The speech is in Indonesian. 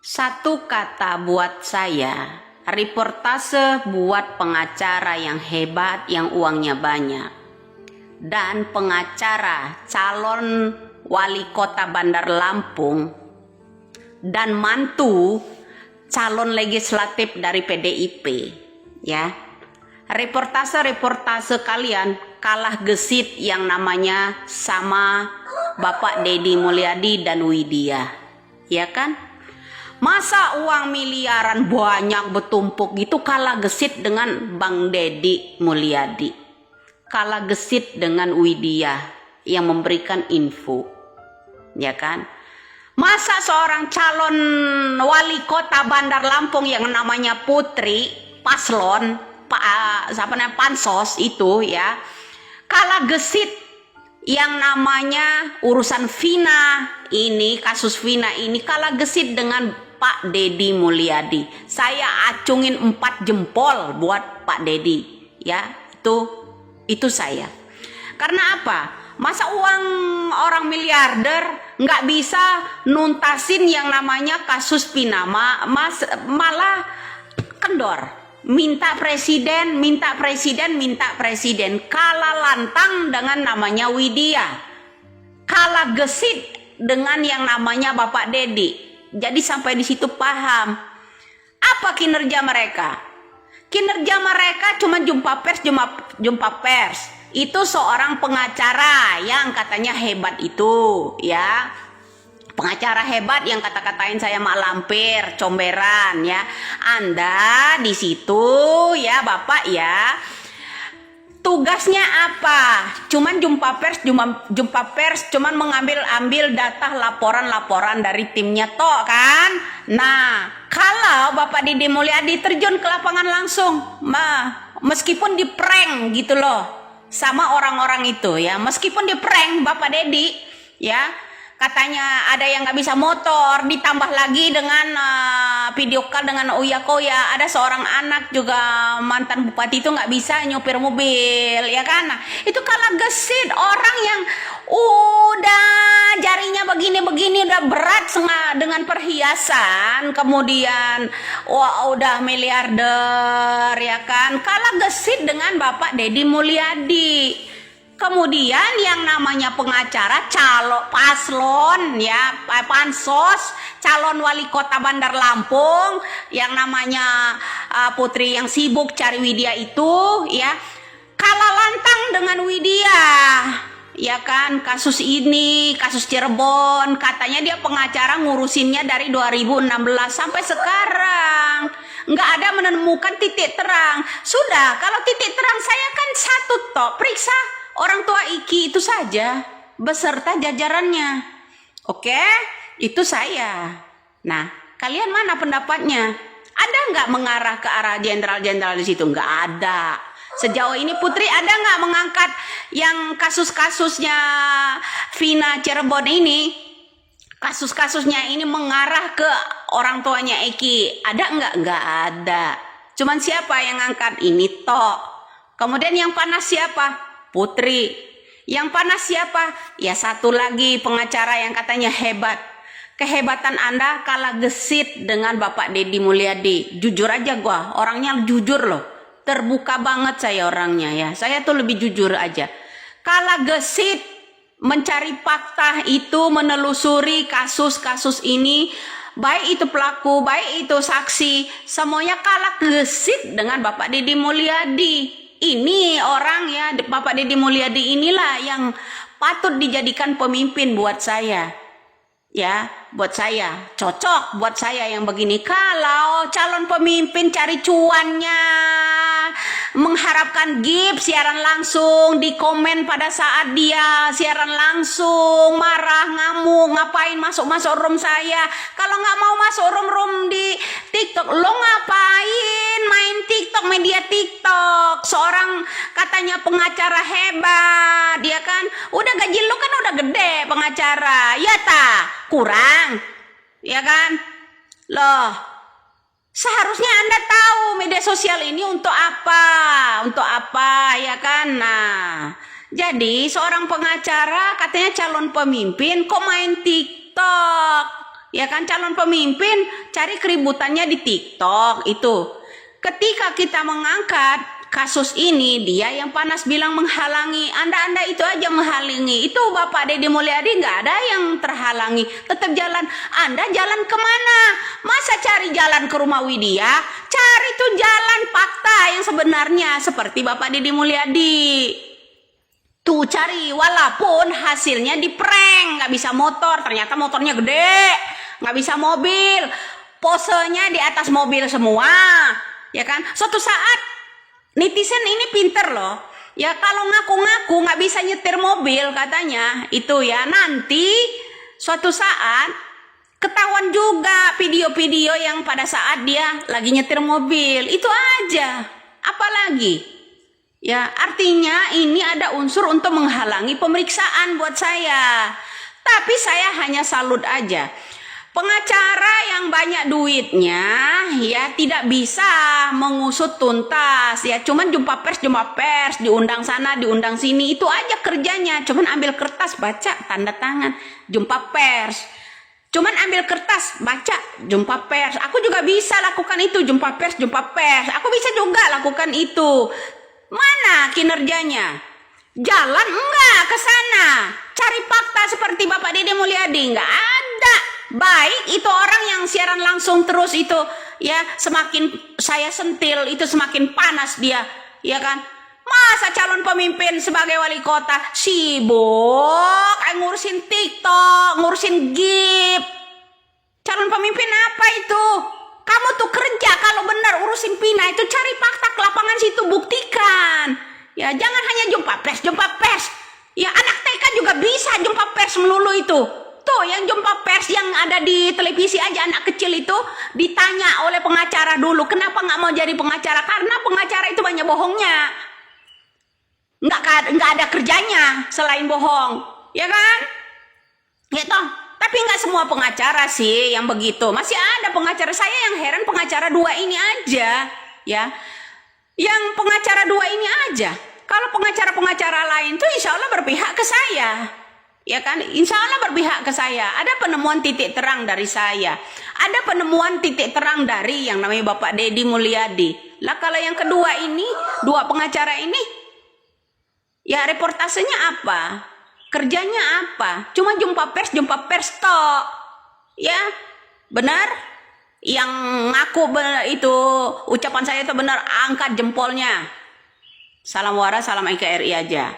Satu kata buat saya, reportase buat pengacara yang hebat, yang uangnya banyak. Dan pengacara calon wali kota Bandar Lampung dan mantu calon legislatif dari PDIP, ya. Reportase kalian kalah gesit yang namanya sama Bapak Deddy Mulyadi dan Widya, ya kan? Masa uang miliaran banyak bertumpuk gitu kalah gesit dengan Bang Deddy Mulyadi, kalah gesit dengan Widya yang memberikan info, ya kan? Masa seorang calon wali kota Bandar Lampung yang namanya Putri Paslon Pansos itu, ya, kalah gesit yang namanya urusan Vina ini, kasus Vina ini kalah gesit dengan Pak Deddy Mulyadi. Saya acungin 4 jempol buat Pak Deddy, ya, itu saya. Karena apa? Masa uang orang miliarder nggak bisa nuntasin yang namanya kasus Vina, malah kendor. Minta presiden, kalah lantang dengan namanya Widya, kalah gesit dengan yang namanya Bapak Deddy. Jadi sampai di situ paham apa kinerja mereka. Kinerja mereka cuma jumpa pers. Itu seorang pengacara yang katanya hebat itu, ya. Pengacara hebat yang kata-katain saya mak lampir, comberan, ya. Anda di situ, ya Bapak, ya. Tugasnya apa? Cuman jumpa pers, cuman mengambil data laporan dari timnya toh, kan? Nah, kalau Bapak Deddy Mulyadi terjun ke lapangan langsung, meskipun di prank gitu loh sama orang-orang itu, ya, meskipun di prank Bapak Deddy, ya. Katanya ada yang nggak bisa motor, ditambah lagi dengan video call dengan Uya Koya. Ada seorang anak juga mantan bupati itu nggak bisa nyopir mobil, ya kan? Nah, itu kalah gesit orang yang udah jarinya begini udah berat dengan perhiasan, kemudian udah miliarder, ya kan? Kalah gesit dengan Bapak Deddy Mulyadi. Kemudian yang namanya pengacara calon paslon, ya, pansos calon wali kota Bandar Lampung yang namanya Putri yang sibuk cari Widya itu, ya, kalah lantang dengan Widya, ya kan? Kasus Cirebon, katanya dia pengacara ngurusinnya dari 2016 sampai sekarang nggak ada menemukan titik terang. Sudah, kalau titik terang saya kan satu tok, periksa orang tua Iki itu saja beserta jajarannya. Oke, itu saya. Nah, kalian mana pendapatnya? Ada nggak mengarah ke arah jenderal-jenderal di situ? Nggak ada. Sejauh ini Putri ada nggak mengangkat yang kasus-kasusnya Vina Cirebon ini? Kasus-kasusnya ini mengarah ke orang tuanya Eki. Ada nggak? Nggak ada. Cuman siapa yang ngangkat ini toh? Kemudian yang panas siapa? Putri. Yang panas siapa? Ya satu lagi pengacara yang katanya hebat. Kehebatan Anda kalah gesit dengan Bapak Deddy Mulyadi. Jujur aja gua, orangnya jujur loh. Terbuka banget saya orangnya, ya. Saya tuh lebih jujur aja. Kalah gesit mencari fakta itu, menelusuri kasus-kasus ini, baik itu pelaku, baik itu saksi, semuanya kalah gesit dengan Bapak Deddy Mulyadi. Ini orang, ya, Bapak Deddy Mulyadi inilah yang patut dijadikan pemimpin buat saya, ya, buat saya cocok, buat saya yang begini. Kalau calon pemimpin cari cuannya, mengharapkan gift siaran langsung, di komen pada saat dia siaran langsung, marah, ngamuk, ngapain masuk room saya? Kalau nggak mau masuk room di TikTok, lo ngapain main TikTok, media TikTok? Seorang katanya pengacara hebat, dia kan udah gaji lo kan udah gede pengacara, ya kurang, ya kan? Loh, seharusnya Anda tahu media sosial ini untuk apa, ya kan? Nah, jadi seorang pengacara katanya calon pemimpin kok main TikTok, Ya kan, calon pemimpin cari keributannya di TikTok itu. Ketika kita mengangkat kasus ini, dia yang panas bilang menghalangi. Anda itu aja menghalangi. Itu Bapak Deddy Mulyadi nggak ada yang terhalangi. Tetap jalan. Anda jalan kemana? Masa cari jalan ke rumah Widya? Cari tuh jalan fakta yang sebenarnya seperti Bapak Deddy Mulyadi. Tuh cari, walaupun hasilnya di prank, nggak bisa motor, ternyata motornya gede, nggak bisa mobil, posenya di atas mobil semua, ya kan? Suatu saat netizen ini pinter loh, ya kalau ngaku-ngaku nggak bisa nyetir mobil katanya, itu ya nanti suatu saat ketahuan juga video-video yang pada saat dia lagi nyetir mobil, itu aja, apalagi? Ya, artinya ini ada unsur untuk menghalangi pemeriksaan buat saya. Tapi saya hanya salut aja. Pengacara yang banyak duitnya ya tidak bisa mengusut tuntas. Ya cuman jumpa pers, diundang sana, diundang sini, itu aja kerjanya. Cuman ambil kertas, baca, tanda tangan, jumpa pers. Cuman ambil kertas, baca, jumpa pers. Aku juga bisa lakukan itu, jumpa pers. Aku bisa juga lakukan itu. Mana kinerjanya? Jalan enggak ke sana. Cari fakta seperti Bapak Deddy Mulyadi, enggak ada. Baik itu orang yang siaran langsung terus itu, ya semakin saya sentil itu semakin panas dia, ya kan? Masa calon pemimpin sebagai wali kota sibuk ngurusin TikTok, ngurusin GIF. Calon pemimpin apa itu? Kamu tuh kerja kalau benar urusin Pina itu cari fakta ke lapangan situ, buktikan. Ya jangan hanya jumpa pers. Ya anak TK juga bisa jumpa pers melulu itu. Tuh yang jumpa pers yang ada di televisi aja, anak kecil itu ditanya oleh pengacara dulu, kenapa nggak mau jadi pengacara? Karena pengacara itu banyak bohongnya. Nggak ada kerjanya selain bohong, ya kan? Gitu. Tapi nggak semua pengacara sih yang begitu. Masih ada pengacara. Saya yang heran pengacara dua ini aja, ya. Yang pengacara dua ini aja. Kalau pengacara-pengacara lain tuh insya Allah berpihak ke saya, ya kan? Insya Allah berpihak ke saya. Ada penemuan titik terang dari saya. Ada penemuan titik terang dari yang namanya Bapak Deddy Mulyadi. Lah kalau yang kedua ini, dua pengacara ini, ya reportasenya apa? Kerjanya apa? Cuma jumpa pers tok. Ya, benar? Yang ngaku itu ucapan saya itu benar, angkat jempolnya. Salam waras, salam NKRI aja.